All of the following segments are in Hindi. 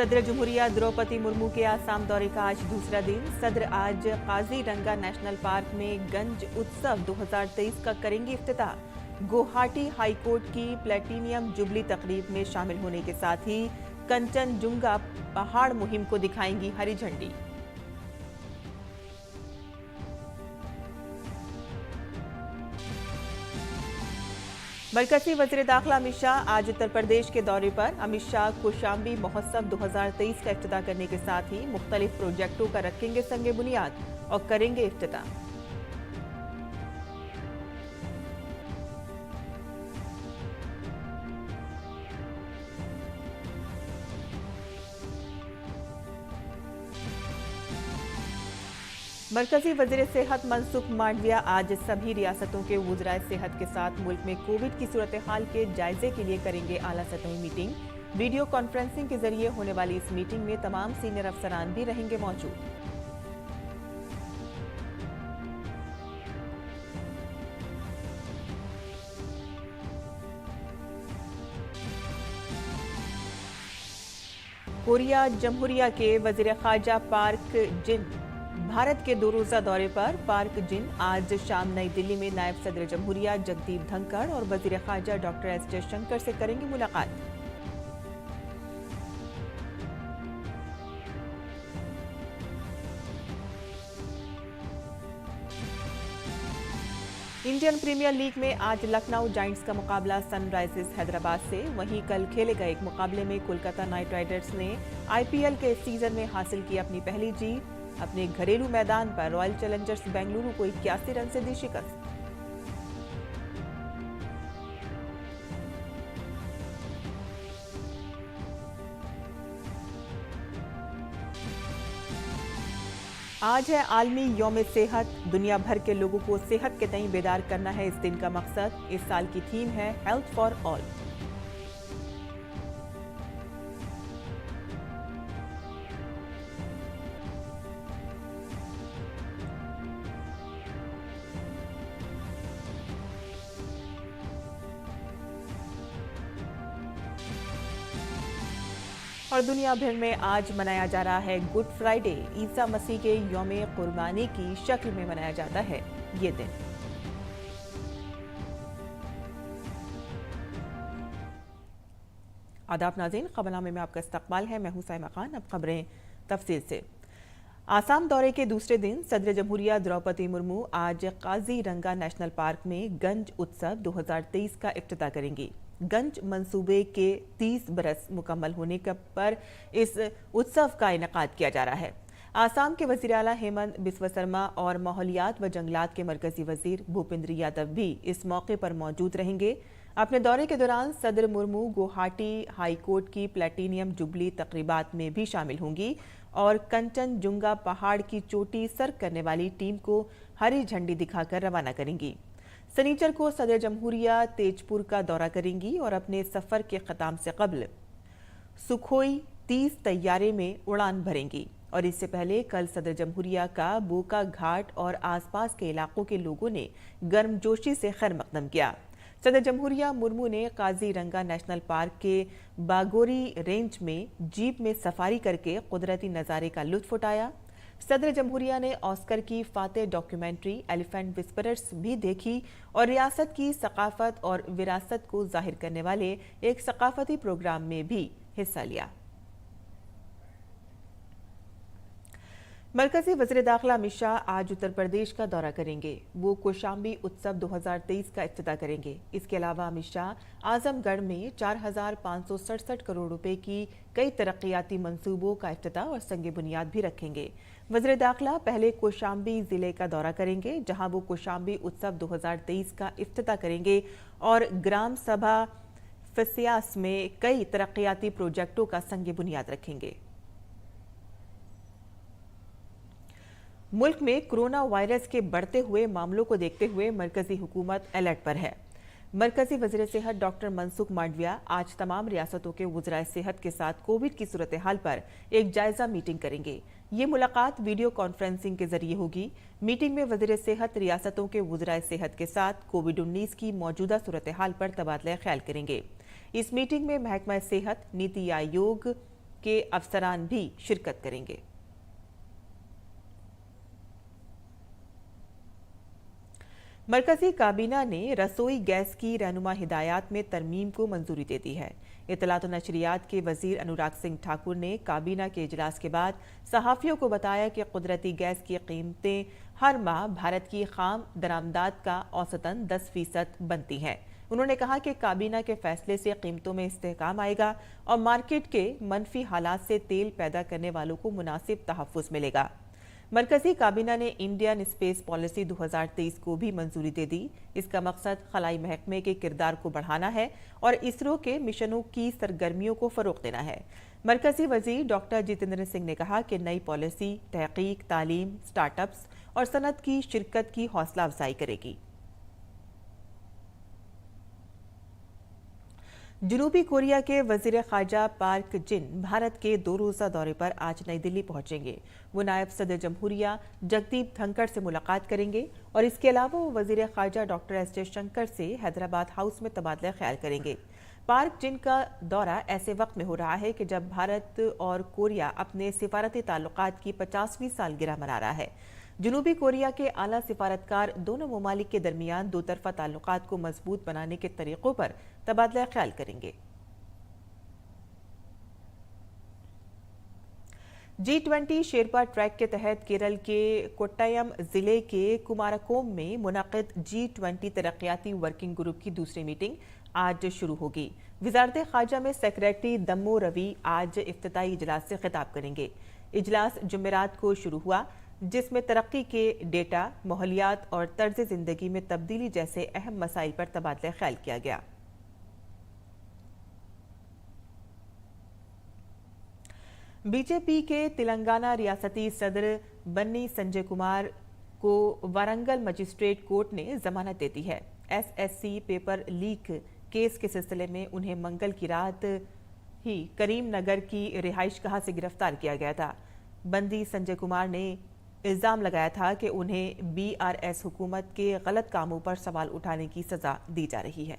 सदर जमहूरिया द्रौपदी मुर्मू के आसाम दौरे का आज दूसरा दिन। सदर आज काजीरंगा नेशनल पार्क में गंज उत्सव 2023 का करेंगे इफ्तिताह। गुवाहाटी हाईकोर्ट की प्लेटिनियम जुबली तकरीब में शामिल होने के साथ ही कंचनजुंगा पहाड़ मुहिम को दिखाएंगी हरी झंडी। मरकजी वज़ीर दाखिला अमित शाह आज उत्तर प्रदेश के दौरे पर। अमित शाह कौशाम्बी महोत्सव 2023 का इफ्तिताह करने के साथ ही मुख्तलिफ प्रोजेक्टों का रखेंगे संगे बुनियाद और करेंगे इफ्तिताह। मरकजी वज़ीर सेहत मनसुख मांडविया आज सभी रियासतों के वज़राए सेहत के साथ मुल्क में कोविड की सूरत हाल के जायजे के लिए करेंगे आला सतही मीटिंग। वीडियो कॉन्फ्रेंसिंग के जरिए होने वाली इस मीटिंग में तमाम सीनियर अफसरान भी रहेंगे मौजूद। कोरिया जमहूरिया के वज़ीर ख़ारजा पार्क जिन भारत के 2 रोजा दौरे पर। पार्क जिन आज शाम नई दिल्ली में नायब सदर जमहूरिया जगदीप धनखड़ और वज़ीर ख़ारजा डॉक्टर एस जयशंकर से करेंगे मुलाकात। इंडियन प्रीमियर लीग में आज लखनऊ जायंट्स का मुकाबला सनराइजर्स हैदराबाद से। वहीं कल खेले गए एक मुकाबले में कोलकाता नाइट राइडर्स ने आईपीएल के सीजन में हासिल की अपनी पहली जीत। अपने घरेलू मैदान पर रॉयल चैलेंजर्स बेंगलुरु को 81 रन से दी शिकस्त। आज है आलमी यौम सेहत। दुनिया भर के लोगों को सेहत के तई बेदार करना है इस दिन का मकसद। इस साल की थीम है हेल्थ फॉर ऑल। और दुनिया भर में आज मनाया जा रहा है गुड फ्राइडे। ईसा मसीह के यौम कुर्बानी की शक्ल में मनाया जाता है ये दिन। आदाब नाज़रीन, खबरनामे में आपका इस्तकबाल है। मैं हूं साइमा खान। अब खबरें तफसील से। आसाम दौरे के दूसरे दिन सदर जमहूरिया द्रौपदी मुर्मू आज काजीरंगा नेशनल पार्क में गंज उत्सव 2023 का इफ्तिताह करेंगी। गंज मंसूबे के 30 बरस मुकम्मल होने पर इस उत्सव का इनेकाद किया जा रहा है। आसाम के वज़ीर आला हेमंत बिस्वा शर्मा और माहौलियात व जंगलात के मरकजी वज़ीर भूपेंद्र यादव भी इस मौके पर मौजूद रहेंगे। अपने दौरे के दौरान सदर मुर्मू गुवाहाटी हाईकोर्ट की प्लेटिनियम जुबली तकरीबात में भी शामिल होंगी और कंचनजुंगा पहाड़ की चोटी सर करने वाली टीम को हरी झंडी दिखाकर रवाना करेंगी। शनिचर को सदर जमहूरिया तेजपुर का दौरा करेंगी और अपने सफर के खत्म से कबल सुखोई 30 तैयारे में उड़ान भरेंगी। और इससे पहले कल सदर जमहूरिया का बोका घाट और आसपास के इलाकों के लोगों ने गर्मजोशी से खैर मकदम किया। सदर जमहूरिया मुर्मू ने काजीरंगा नेशनल पार्क के बागोरी रेंज में जीप में सफारी करके कुदरती नज़ारे का लुत्फ उठाया। सदर जमहूरिया ने ऑस्कर की फातेह डॉक्यूमेंट्री एलिफेंट विस्परर्स भी देखी और रियासत की सकाफत और विरासत को जाहिर करने वाले एक सकाफती प्रोग्राम में भी हिस्सा लिया। मरकजी वज़ीर दाखिला अमित शाह आज उत्तर प्रदेश का दौरा करेंगे। वो कौशाम्बी उत्सव 2023 का इफ्तिताह करेंगे। इसके अलावा अमित शाह आजमगढ़ में 4567 करोड़ रुपए की कई तरक्याती मंसूबों का इफ्तिताह और संगे बुनियाद भी रखेंगे। वज़ीर दाखिला पहले कौशाम्बी जिले का दौरा करेंगे, जहां वो कौशाम्बी उत्सव 2023 का इफ्तिताह करेंगे और ग्राम सभा फसियास में कई तरक्याती प्रोजेक्टों का संगे बुनियाद रखेंगे। मुल्क में कोरोना वायरस के बढ़ते हुए मामलों को देखते हुए मरकजी हुकूमत अलर्ट पर है। मरकजी वज़ीर सेहत डॉक्टर मनसुख मांडविया आज तमाम रियासतों के वज़राए सेहत के साथ कोविड की सूरत हाल पर एक जायजा मीटिंग करेंगे। ये मुलाकात वीडियो कॉन्फ्रेंसिंग के जरिए होगी। मीटिंग में वज़ीर सेहत रियासतों के वज़राए सेहत के साथ कोविड-19 की मौजूदा सूरत हाल पर तबादला ख्याल करेंगे। इस मीटिंग में महकमा सेहत, नीति आयोग, के अफसरान भी शिरकत करेंगे। मरकजी काबीना ने रसोई गैस की रहनुमा हिदायत में तरमीम को मंजूरी दे दी है। इत्तलात और नशरियात के वजीर अनुराग सिंह ठाकुर ने काबीना के इजलास के बाद सहाफ़ियों को बताया कि कुदरती गैस की कीमतें हर माह भारत की खाम दरामदात का औसतन 10% बनती हैं। उन्होंने कहा कि काबीना के फैसले से कीमतों में इस्तेहकाम आएगा और मार्केट के मनफी हालात से तेल पैदा करने वालों को मुनासिब तहफ़्फ़ुज़ मिलेगा। मरकजी काबीना ने इंडियन स्पेस पॉलिसी 2023 को भी मंजूरी दे दी। इसका मकसद खलाई महकमे के किरदार को बढ़ाना है और इसरो के मिशनों की सरगर्मियों को फरोग देना है। मरकजी वजीर डॉक्टर जितेंद्र सिंह ने कहा कि नई पॉलिसी तहकीक, तालीम, स्टार्टअप्स और सनत की शिरकत की हौसला अफजाई करेगी। जनूबी कोरिया के वजीर खारजा पार्क जिन भारत के 2 रोज़ा दौरे पर आज नई दिल्ली पहुंचेंगे। वो नायब सदर जमहूरिया जगदीप धनखड़ से मुलाकात करेंगे और इसके अलावा वो वजीर खारजा डॉक्टर एस जयशंकर से हैदराबाद हाउस में तबादला ख्याल करेंगे। पार्क जिन का दौरा ऐसे वक्त में हो रहा है कि जब भारत और कोरिया अपने सिफारती ताल्लुकात की 50वीं सालगिरह मना रहा है। जनूबी कोरिया के आला सिफारतकार दोनों ममालिक के दरमियान दो तरफा ताल्लुकात को मजबूत बनाने के तरीकों पर तबादला ख्याल करेंगे। G20 शेरपा ट्रैक के तहत केरल के कोट्टयम जिले के कुमारकोम में मुनक़िद G20 तरक्याती वर्किंग ग्रुप की दूसरी मीटिंग आज शुरू होगी। वज़ारत ख़ारजा में सेक्रेटरी दम्मो रवि आज इफ्तिताई इजलास से खिताब करेंगे। इजलास जुमेरात को शुरू हुआ, जिसमें तरक्की के डेटा, माहौलियात और तर्ज ज़िंदगी में तब्दीली जैसे अहम मसाइल पर तबादला ख्याल किया गया। बीजेपी के तेलंगाना रियासती सदर बन्नी संजय कुमार को वारंगल मजिस्ट्रेट कोर्ट ने जमानत दे दी है। SSC पेपर लीक केस के सिलसिले में उन्हें मंगल की रात ही करीम नगर की रिहाइश गाह से गिरफ्तार किया गया था। बंदी संजय कुमार ने इल्जाम लगाया था कि उन्हें BRS हुकूमत के गलत कामों पर सवाल उठाने की सजा दी जा रही है।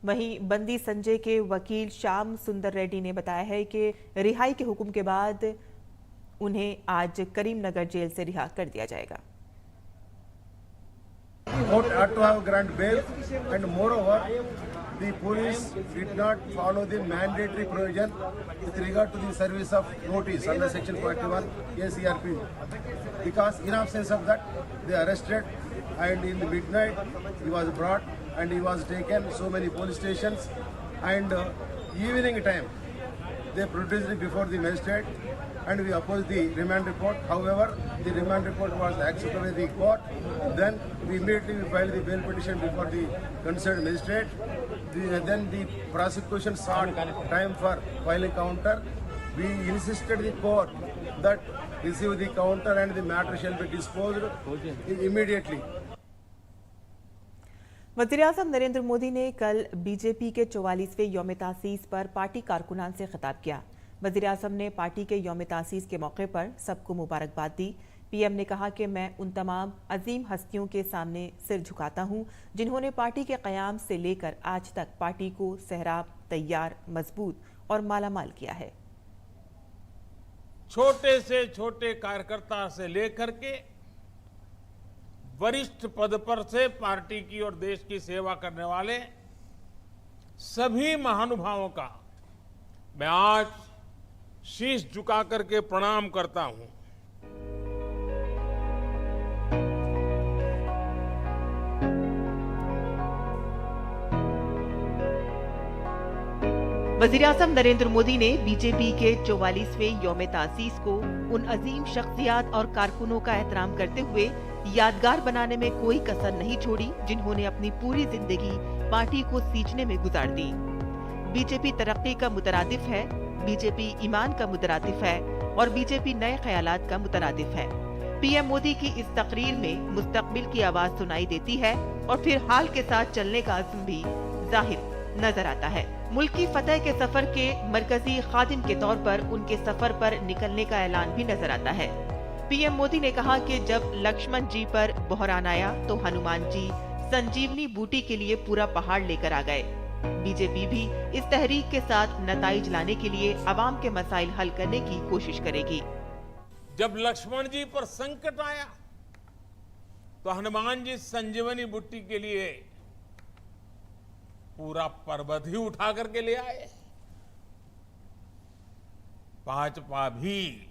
वहीं बंदी संजय के वकील श्याम सुंदर रेड्डी ने बताया है कि रिहाई के हुक्म के बाद उन्हें आज करीम नगर जेल से रिहा कर दिया जाएगा। Court had to have grant bail, and moreover, the police did not follow the mandatory provision with regard to the service of notice under Section 41 ACRP. Because in absence of that, they arrested, and in the midnight he was brought and he was taken so many police stations, and evening time they produced it before the magistrate, and we opposed the remand report. However, the remand report was accepted by the court. Then we immediately filed the bail petition before the concerned magistrate. Then the prosecution sought time for filing counter. We insisted the court that receive the counter and the matter shall be disposed immediately. वज़ीर-ए-आज़म नरेंद्र मोदी ने कल बीजेपी के 44वें यौम तासीस पर पार्टी कारकुनान से खिताब किया। वज़ीर-ए-आज़म ने पार्टी के यौम तासीस के मौके पर सबको मुबारकबाद दी। पीएम ने कहा कि मैं उन तमाम अजीम हस्तियों के सामने सिर झुकाता हूं जिन्होंने पार्टी के क़याम से लेकर आज तक पार्टी को सहराब, तैयार, मजबूत और मालामाल किया है। छोटे से छोटे कार्यकर्ता से लेकर के वरिष्ठ पद पर से पार्टी की और देश की सेवा करने वाले सभी महानुभावों का मैं आज शीश झुका करके प्रणाम करता हूं। वज़ीर-ए-आज़म नरेंद्र मोदी ने बीजेपी के 44वें यौम तासीस को उन अजीम शख्सियात और कारकुनों का एहतराम करते हुए यादगार बनाने में कोई कसर नहीं छोड़ी जिन्होंने अपनी पूरी जिंदगी पार्टी को सींचने में गुजार दी। बीजेपी तरक्की का मुतरादिफ है, बीजेपी ईमान का मुतरादिफ है और बीजेपी नए ख्यालात का मुतरादिफ है। पीएम मोदी की इस तकरीर में मुस्तकबिल की आवाज सुनाई देती है और फिर हाल के साथ चलने का अज़्म भी जाहिर नजर आता है। मुल्क की फतह के सफर के मरकजी खादिम के तौर पर उनके सफर पर निकलने का ऐलान भी नजर आता है। पीएम मोदी ने कहा कि जब लक्ष्मण जी पर बहरान आया तो हनुमान जी संजीवनी बूटी के लिए पूरा पहाड़ लेकर आ गए। बीजेपी भी इस तहरीक के साथ नताइज लाने के लिए अवाम के मसाइल हल करने की कोशिश करेगी। जब लक्ष्मण जी पर संकट आया तो हनुमान जी संजीवनी बुट्टी के लिए पूरा पर्वत ही उठा करके ले आए। भाजपा भी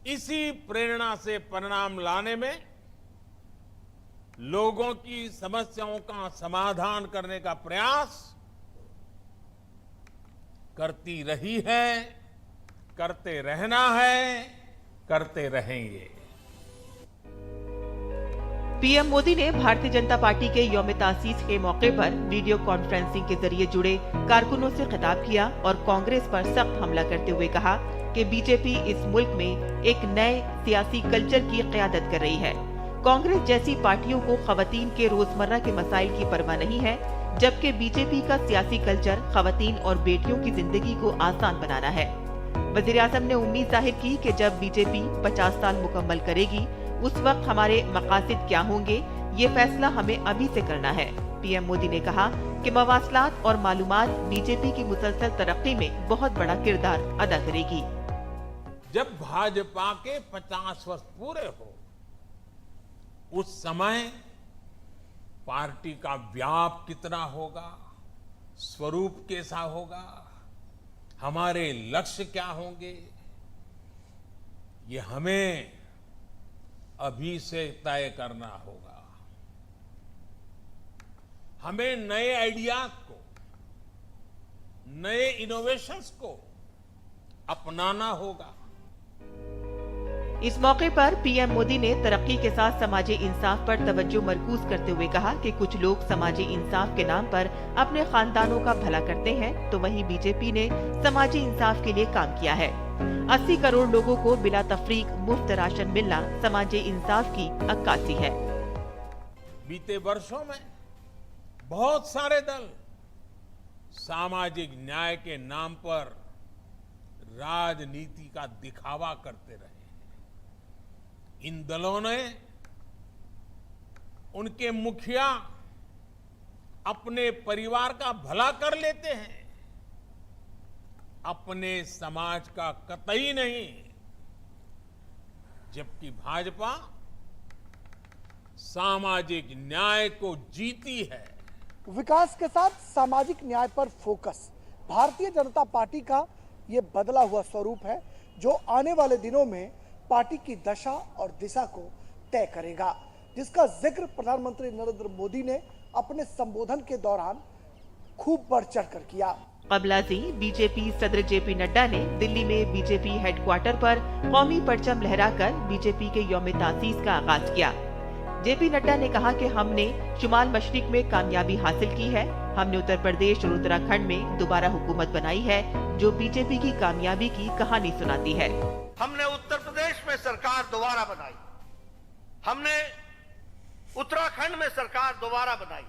इसी प्रेरणा से परिणाम लाने में, लोगों की समस्याओं का समाधान करने का प्रयास करती रही है, करते रहना है, करते रहेंगे। पीएम मोदी ने भारतीय जनता पार्टी के यौम तासीस के मौके पर वीडियो कॉन्फ्रेंसिंग के जरिए जुड़े कारकुनों से खिताब किया और कांग्रेस पर सख्त हमला करते हुए कहा कि बीजेपी इस मुल्क में एक नए सियासी कल्चर की क़यादत कर रही है। कांग्रेस जैसी पार्टियों को खवातीन के रोजमर्रा के मसाइल की परवाह नहीं है, जबकि बीजेपी का सियासी कल्चर खवातीन और बेटियों की जिंदगी को आसान बनाना है। वज़ीर-ए-आज़म ने उम्मीद जाहिर की कि जब बीजेपी 50 साल मुकम्मल करेगी, उस वक्त हमारे मकासद क्या होंगे, ये फैसला हमें अभी से करना है। पीएम मोदी ने कहा कि मवासलात और मालूमात बीजेपी की मुसलसल तरक्की में बहुत बड़ा किरदार अदा करेगी। जब भाजपा के 50 वर्ष पूरे हो, उस समय पार्टी का व्याप कितना होगा, स्वरूप कैसा होगा, हमारे लक्ष्य क्या होंगे, ये हमें अभी से तय करना होगा। हमें नए आइडियाज को, नए इनोवेशंस को अपनाना होगा। इस मौके पर पीएम मोदी ने तरक्की के साथ समाजी इंसाफ पर तवज्जो मरकूज करते हुए कहा कि कुछ लोग समाजी इंसाफ के नाम पर अपने खानदानों का भला करते हैं, तो वहीं बीजेपी ने समाजी इंसाफ के लिए काम किया है। 80 करोड़ लोगों को बिला तफरीक मुफ्त राशन मिलना समाजी इंसाफ की अक्कासी है। बीते वर्षों में बहुत सारे दल सामाजिक न्याय के नाम पर राजनीति का दिखावा करते रहे। इन दलों ने, उनके मुखिया अपने परिवार का भला कर लेते हैं, अपने समाज का कतई नहीं, जबकि भाजपा सामाजिक न्याय को जीती है। विकास के साथ सामाजिक न्याय पर फोकस भारतीय जनता पार्टी का ये बदला हुआ स्वरूप है, जो आने वाले दिनों में पार्टी की दशा और दिशा को तय करेगा, जिसका जिक्र प्रधानमंत्री नरेंद्र मोदी ने अपने संबोधन के दौरान खूब बढ़ चढ़कर किया। कबलाजी बीजेपी सदर जेपी नड्डा ने दिल्ली में बीजेपी हेडक्वार्टर पर कौमी परचम लहराकर बीजेपी के यौम तासीस का आगाज किया। जेपी नड्डा ने कहा कि हमने शुमाल मशरिक में कामयाबी हासिल की है, हमने उत्तर प्रदेश और उत्तराखंड में दोबारा हुकूमत बनाई है, जो बीजेपी की कामयाबी की कहानी सुनाती है। हमने उत्तर प्रदेश में सरकार दोबारा बनाई, हमने उत्तराखंड में सरकार दोबारा बनाई,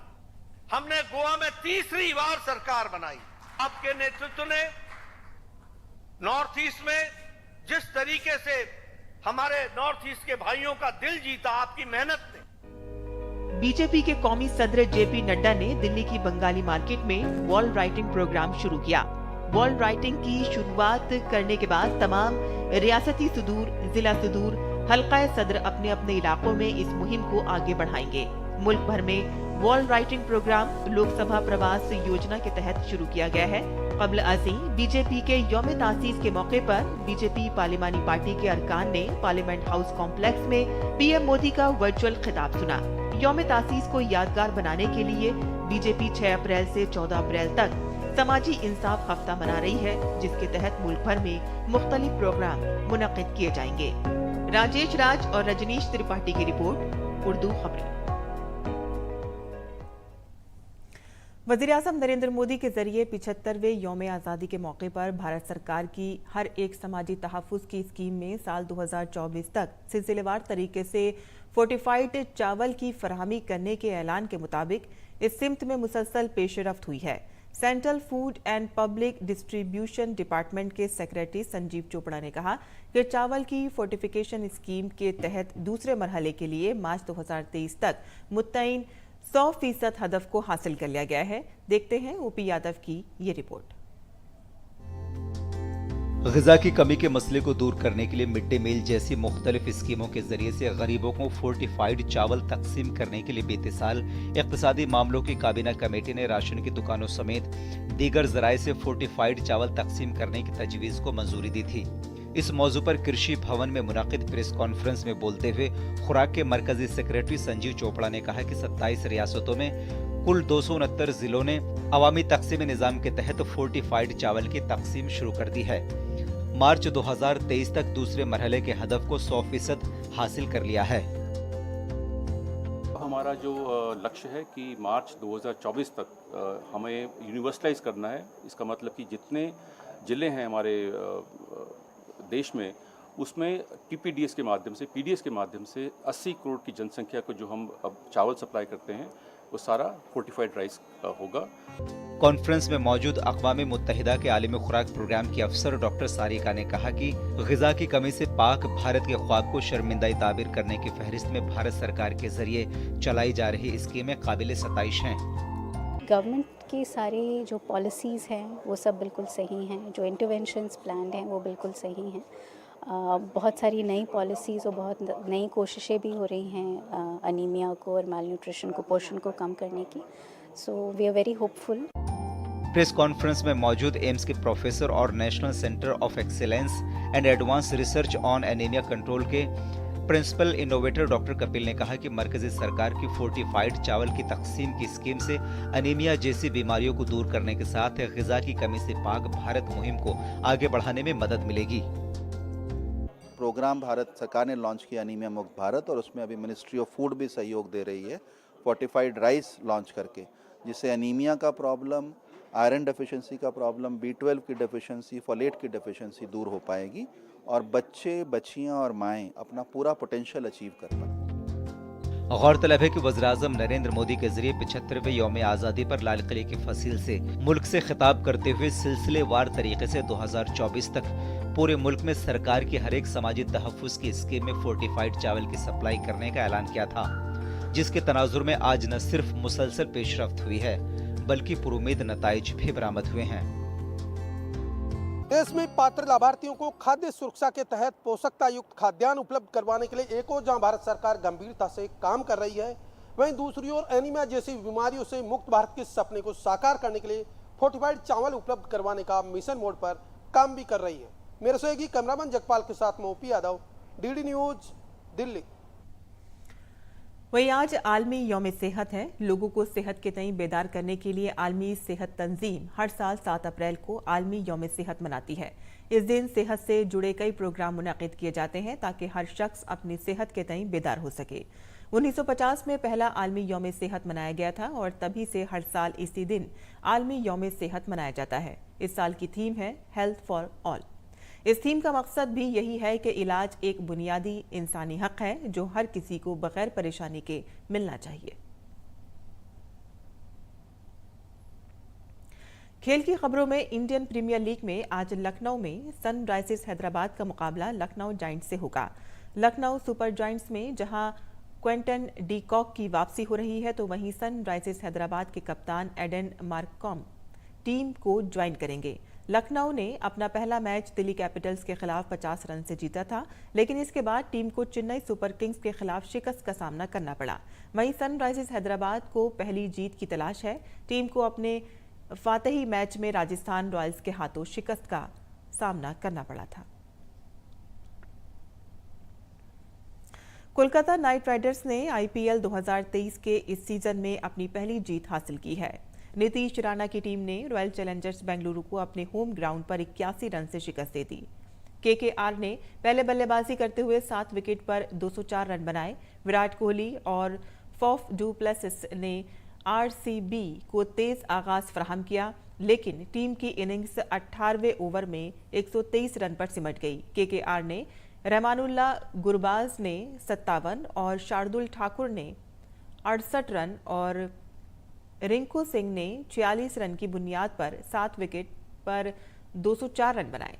हमने गोवा में तीसरी बार सरकार बनाई। आपके नेतृत्व ने नॉर्थ ईस्ट में जिस तरीके से हमारे नॉर्थ ईस्ट के भाइयों का दिल जीता, आपकी मेहनत ने। बीजेपी के कौमी सदर जेपी नड्डा ने दिल्ली की बंगाली मार्केट में वॉल राइटिंग प्रोग्राम शुरू किया। वॉल राइटिंग की शुरुआत करने के बाद तमाम रियासती सुदूर, जिला सुदूर, हल्का सदर अपने अपने इलाकों में इस मुहिम को आगे बढ़ाएंगे। मुल्क भर में वॉल राइटिंग प्रोग्राम लोकसभा प्रवास योजना के तहत शुरू किया गया है। कबल अज़ीं बीजेपी के यौम तासीस के मौके पर बीजेपी पार्लिमानी पार्टी के अरकान ने पार्लियामेंट हाउस कॉम्प्लेक्स में पीएम मोदी का वर्चुअल खिताब सुना। यौम तासीस को यादगार बनाने के लिए बीजेपी 6 अप्रैल से 14 अप्रैल तक समाजी इंसाफ हफ्ता मना रही है, जिसके तहत मुल्क भर में मुख्तलिफ प्रोग्राम मुनक्किद किए जाएंगे। राजेश राज और रजनीश त्रिपाठी की रिपोर्ट, उर्दू खबरें। वज़ीर-ए-आज़म नरेंद्र मोदी के जरिए 75वें यौम आज़ादी के मौके पर भारत सरकार की हर एक समाजी तहफ़्फ़ुज़ की स्कीम में साल 2024 तक सिलसिलेवार तरीके से फोर्टिफाइड चावल की फराहमी करने के ऐलान के मुताबिक इस सिमत में मुसलसल पेशरफ्त हुई है। Central food and public distribution department के सेक्रेटरी संजीव चोपड़ा ने कहा कि चावल की फोर्टिफिकेशन स्कीम के तहत दूसरे मरहले के लिए मार्च 2023 तक मुत्तईन 100% हदफ को हासिल कर लिया गया है। देखते हैं ओपी यादव की ये रिपोर्ट। ग़िज़ा की कमी के मसले को दूर करने के लिए मिड डे मील जैसी मुख्तलिफ स्कीमों के जरिए से गरीबों को फोर्टिफाइड चावल तकसीम करने के लिए बीते साल इक़्तिसादी मामलों की काबीना कमेटी ने राशन की दुकानों समेत दीगर ज़राए से फोर्टिफाइड चावल तकसीम करने की तजवीज़ को मंजूरी दी थी। इस मौजू पर कृषि भवन में मुनाकिद प्रेस कॉन्फ्रेंस में बोलते हुए खुराक के मरकजी सेक्रेटरी संजीव चोपड़ा ने कहा कि 27 रियासतों में कुल 269 जिलों ने अवामी तकसीम निज़ाम के तहत फोर्टिफाइड चावल की तकसीम शुरू कर दी है। मार्च 2023 तक दूसरे मरहले के हदफ को 100% हासिल कर लिया है। हमारा जो लक्ष्य है कि मार्च 2024 तक हमें यूनिवर्सलाइज करना है। इसका मतलब कि जितने ज़िले हैं हमारे देश में, उसमें टीपीडीएस के माध्यम से, पीडीएस के माध्यम से 80 करोड़ की जनसंख्या को जो हम अब चावल सप्लाई करते हैं वो सारा फोर्टिफाइड राइस होगा। कॉन्फ्रेंस में मौजूद अक़वाम मुत्तहिदा के आलमी खुराक प्रोग्राम की अफसर डॉक्टर सारिका ने कहा कि ग़िज़ा की कमी से पाक भारत के ख्वाब को शर्मिंदा ताबीर करने की फहरिस्त में भारत सरकार के जरिए चलाई जा रही स्कीमें काबिल सताइश हैं। गवर्नमेंट की सारी जो पॉलिसीज़ हैं वो सब बिल्कुल सही हैं, जो इंटरवेंशंस प्लान हैं वो बिल्कुल सही हैं। बहुत सारी नई पॉलिसीज़ और बहुत नई कोशिशें भी हो रही हैं अनीमिया को और माल न्यूट्रिशन को, पोषण को कम करने की। So we are very hopeful. Press conference में मौजूद एम्स के प्रोफेसर और national centre of excellence and advance research on anaemia control के प्रिंसिपल इनोवेटर डॉक्टर कपिल ने कहा कि मरकजी सरकार की फोर्टिफाइड चावल की तकसीम की स्कीम से अनीमिया जैसी बीमारियों को दूर करने के साथ ग़िज़ा की कमी से पाक भारत मुहिम को आगे बढ़ाने में मदद मिलेगी। प्रोग्राम भारत सरकार ने लॉन्च किया अनीमिया मुक्त भारत, और उसमें अभी मिनिस्ट्री ऑफ फूड भी सहयोग दे रही है फोर्टिफाइड राइस लॉन्च करके, जिससे अनीमिया का प्रॉब्लम, आयरन डेफिशिएंसी का प्रॉब्लम, B12 की डेफिशिएंसी, फोलेट की डेफिशिएंसी दूर हो पाएगी और बच्चे, बच्चियां और माएँ अपना पूरा पोटेंशियल अचीव कर पाएंगे। गौरतलब है कि वज़ीर-ए-आज़म नरेंद्र मोदी के जरिए 75वें यौम आज़ादी पर लाल किले की फसील से मुल्क से खिताब करते हुए सिलसिलेवार तरीके से 2024 तक पूरे मुल्क में सरकार की हर एक समाजी तहफ़्फ़ुज़ की स्कीम में फोर्टिफाइड चावल की सप्लाई करने का ऐलान किया था, जिसके तनाजुर में आज न सिर्फ मुसलसल पेशरफ्त हुई है बल्कि पुरुमीद नताइज भी बरामद हुए हैं। देश में पात्र लाभार्थियों को खाद्य सुरक्षा के तहत पोषकता युक्त खाद्यान्न उपलब्ध करवाने के लिए एक ओर जहां भारत सरकार गंभीरता से काम कर रही है, वहीं दूसरी ओर एनीमिया जैसी बीमारियों से मुक्त भारत के सपने को साकार करने के लिए फोर्टिफाइड चावल उपलब्ध करवाने का मिशन मोड पर काम भी कर रही है। मेरे सहयोगी कैमरामैन जगपाल के साथ में OP Yadav, DD news, Delhi. वहीं आज आलमी यौम सेहत है। लोगों को सेहत के तई बेदार करने के लिए आलमी सेहत तंजीम हर साल 7 अप्रैल को आलमी यौम सेहत मनाती है। इस दिन सेहत से जुड़े कई प्रोग्राम मुनाकिद किए जाते हैं ताकि हर शख्स अपनी सेहत के तई बेदार हो सके। 1950 में पहला आलमी यौम सेहत मनाया गया था और तभी से हर साल इसी दिन आलमी यौम सेहत मनाया जाता है। इस साल की थीम है हेल्थ फॉर ऑल। इस थीम का मकसद भी यही है कि इलाज एक बुनियादी इंसानी हक है जो हर किसी को बगैर परेशानी के मिलना चाहिए। खेल की खबरों में इंडियन प्रीमियर लीग में आज लखनऊ में सनराइजर्स हैदराबाद का मुकाबला लखनऊ जायंट्स से होगा। लखनऊ सुपर जायंट्स में जहां क्विंटन डी कॉक की वापसी हो रही है, तो वहीं सनराइजर्स हैदराबाद के कप्तान एडन मार्कॉम टीम को ज्वाइन करेंगे। लखनऊ ने अपना पहला मैच दिल्ली कैपिटल्स के खिलाफ 50 रन से जीता था, लेकिन इसके बाद टीम को चेन्नई सुपर किंग्स के खिलाफ शिकस्त का सामना करना पड़ा। वहीं सनराइजर्स हैदराबाद को पहली जीत की तलाश है। टीम को अपने फातही मैच में राजस्थान रॉयल्स के हाथों शिकस्त का सामना करना पड़ा था। कोलकाता नाइट राइडर्स ने IPL 2023 के इस सीजन में अपनी पहली जीत हासिल की है। नीतीश राणा की टीम ने रॉयल चैलेंजर्स बेंगलुरु को अपने होम ग्राउंड पर 81 रन से शिकस्त दे दी। KKR ने पहले बल्लेबाजी करते हुए 7 विकेट पर 204 रन बनाए। विराट कोहली और फॉफ डू प्लेसिस ने RCB को तेज आगाज फराहम किया, लेकिन टीम की इनिंग्स 18वें ओवर में 123 रन पर सिमट गई। KKR ने रहमानुल्लाह गुरबाज ने 57 और शार्दुल ठाकुर ने 68 रन और रिंकू सिंह ने 46 रन की बुनियाद पर 7 विकेट पर 204 रन बनाए।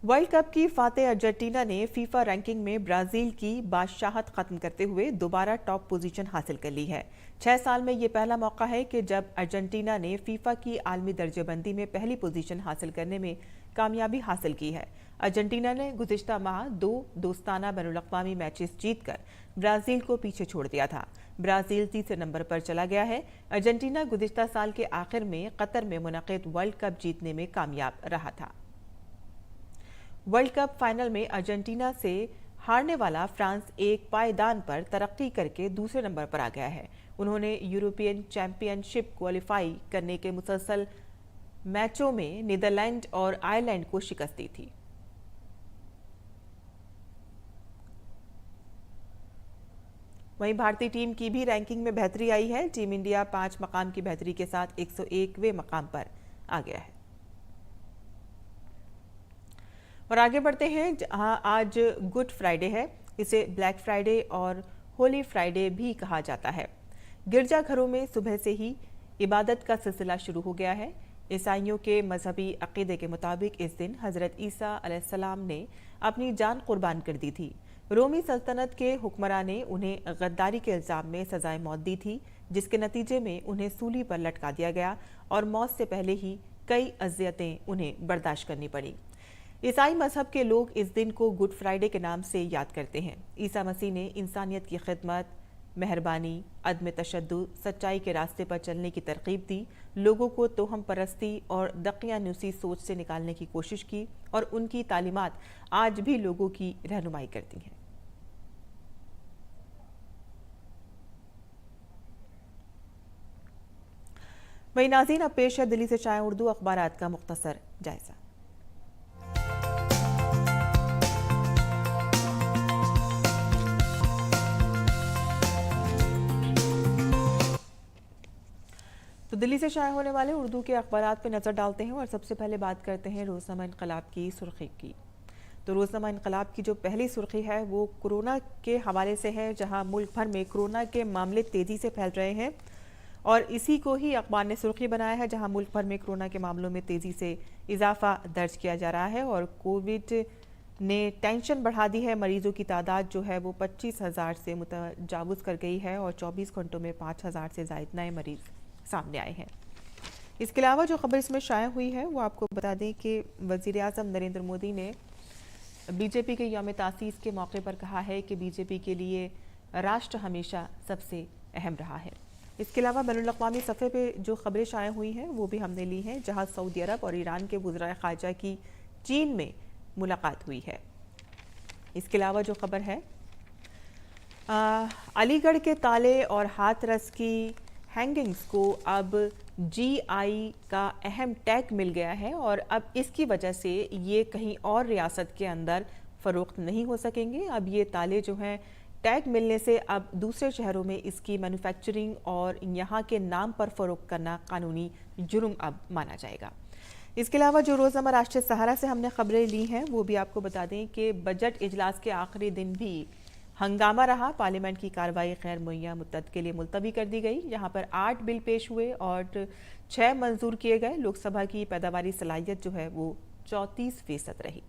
वर्ल्ड कप की फातेह अर्जेंटीना ने फीफा रैंकिंग में ब्राजील की बादशाहत खत्म करते हुए दोबारा टॉप पोजीशन हासिल कर ली है। 6 साल में ये पहला मौका है कि जब अर्जेंटीना ने फीफा की आलमी दर्जेबंदी में पहली पोजीशन हासिल करने में कामयाबी हासिल की है। अर्जेंटीना ने गुज़िश्ता माह 2 दोस्ताना बैनुल-अक़वामी मैचेस जीतकर ब्राजील को पीछे छोड़ दिया था। ब्राजील तीसरे नंबर पर चला गया है। अर्जेंटीना गुज़िश्ता साल के आखिर में कतर में मुनक़िद वर्ल्ड कप जीतने में कामयाब रहा था। वर्ल्ड कप फाइनल में अर्जेंटीना से हारने वाला फ्रांस एक पायदान पर तरक्की करके दूसरे नंबर पर आ गया है। उन्होंने यूरोपियन चैंपियनशिप क्वालिफाई करने के मुसलसल मैचों में नीदरलैंड और आयरलैंड को शिकस्त दी थी। वहीं भारतीय टीम की भी रैंकिंग में बेहतरी आई है। टीम इंडिया 5 मकाम की बेहतरी के साथ 101वें मकाम पर आ गया है। और आगे बढ़ते हैं, जहां आज गुड फ्राइडे है। इसे ब्लैक फ्राइडे और होली फ्राइडे भी कहा जाता है। गिरजाघरों में सुबह से ही इबादत का सिलसिला शुरू हो गया है। ईसाइयों के मजहबी अकीदे के मुताबिक इस दिन हज़रत ईसा अलैहिस्सलाम ने अपनी जान कुर्बान कर दी थी। रोमी सल्तनत के हुक्मरान ने उन्हें गद्दारी के इल्ज़ाम में सजाए मौत दी थी, जिसके नतीजे में उन्हें सूली पर लटका दिया गया और मौत से पहले ही कई अज़ियतें उन्हें बर्दाश्त करनी पड़ी। ईसाई मजहब के लोग इस दिन को गुड फ्राइडे के नाम से याद करते हैं। ईसा मसीह ने इंसानियत की खिदमत, मेहरबानी, अदम तशद्दुद, सच्चाई के रास्ते पर चलने की तरकीब दी, लोगों को तोहम परस्ती और दकियानूसी सोच से निकालने की कोशिश की और उनकी तालीमात आज भी लोगों की रहनुमाई करती हैं। वहीं नाज़रीन, अब पेश है दिल्ली से शाया उर्दू अखबारात का मुख्तसर जायजा। तो दिल्ली से शाया होने वाले उर्दू के अखबारात पे नज़र डालते हैं और सबसे पहले बात करते हैं रोज़नामा इनकलाब की सुर्खी की। तो रोज़नामा इनकलाब की जो पहली सुर्खी है वो कोरोना के हवाले से है, जहां मुल्क भर में कोरोना के मामले तेज़ी से फैल रहे हैं और इसी को ही अखबार ने सुर्खी बनाया है, जहां मुल्क भर में कोरोना के मामलों में तेज़ी से इजाफा दर्ज किया जा रहा है और कोविड ने टेंशन बढ़ा दी है। मरीजों की तादाद जो है वो 25,000 से मुतजावज़ कर गई है और 24 घंटों में 5,000 से ज़ायद नए मरीज़ सामने आए हैं। इसके अलावा जो खबर इसमें शाया हुई है वो आपको बता दें कि वज़ीर आज़म नरेंद्र मोदी ने बीजेपी के यौम तासीस के मौके पर कहा है कि बीजेपी के लिए राष्ट्र हमेशा सबसे अहम रहा है। इसके अलावा बैनुल-अक़वामी सफ़े पे जो खबरें शाया हुई हैं वो भी हमने ली हैं, जहां सऊदी अरब और ईरान के वज़ीर ख़ारजा की चीन में मुलाकात हुई है। इसके अलावा जो खबर है अलीगढ़ के ताले और हाथरस की हैंगिंग्स को अब GI का अहम टैग मिल गया है और अब इसकी वजह से ये कहीं और रियासत के अंदर फ़रोख्त नहीं हो सकेंगे। अब ये ताले जो हैं टैग मिलने से अब दूसरे शहरों में इसकी मैन्युफैक्चरिंग और यहाँ के नाम पर फ़रोख्त करना कानूनी जुर्म अब माना जाएगा। इसके अलावा जो रोज़नामा राष्ट्रीय सहारा से हमने खबरें ली हैं वो भी आपको बता दें कि बजट इजलास के आखिरी दिन भी हंगामा रहा। पार्लियामेंट की कार्रवाई गैर मुअय्यन मुद्दत के लिए मुलतवी कर दी गई। यहाँ पर 8 बिल पेश हुए और 6 मंजूर किए गए। लोकसभा की पैदावारी सलाहियत जो है वो 34% रही।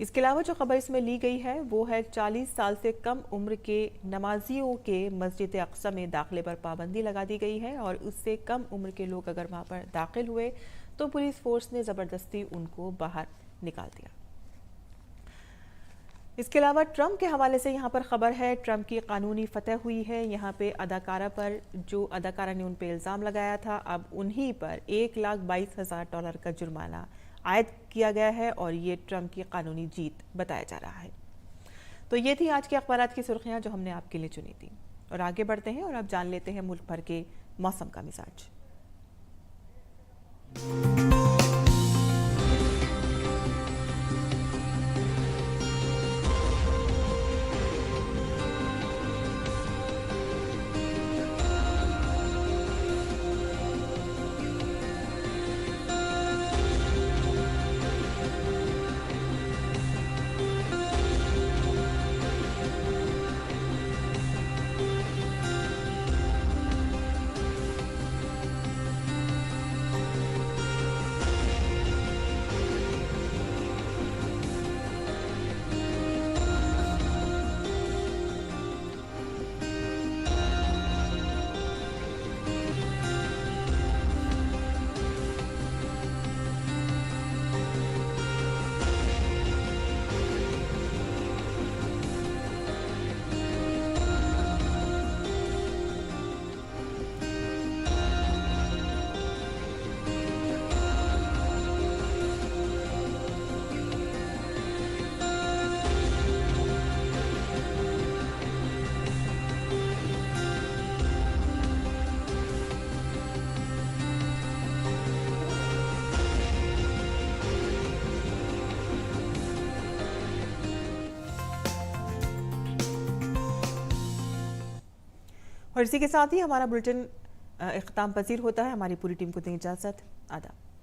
इसके अलावा जो खबर इसमें ली गई है वो है 40 साल से कम उम्र के नमाजियों के मस्जिद अक़सा में दाखिले पर पाबंदी लगा दी गई है और उससे कम उम्र के लोग अगर वहाँ पर दाखिल हुए तो पुलिस फोर्स ने ज़बरदस्ती उनको बाहर निकाल दिया। इसके अलावा ट्रंप के हवाले से यहाँ पर खबर है, ट्रंप की कानूनी फतह हुई है। यहाँ पे अदाकारा पर जो अदाकारा ने उन पे इल्ज़ाम लगाया था, अब उन्हीं पर $1,22,000 का जुर्माना आयद किया गया है और ये ट्रंप की कानूनी जीत बताया जा रहा है। तो ये थी आज के अखबारात की सुर्खियाँ जो हमने आपके लिए चुनी थी और आगे बढ़ते हैं और अब जान लेते हैं मुल्क भर के मौसम का मिजाज। और इसी के साथ ही हमारा बुलेटिन इख्ताम पसीर होता है। हमारी पूरी टीम को दें इजाज़त। आदाब।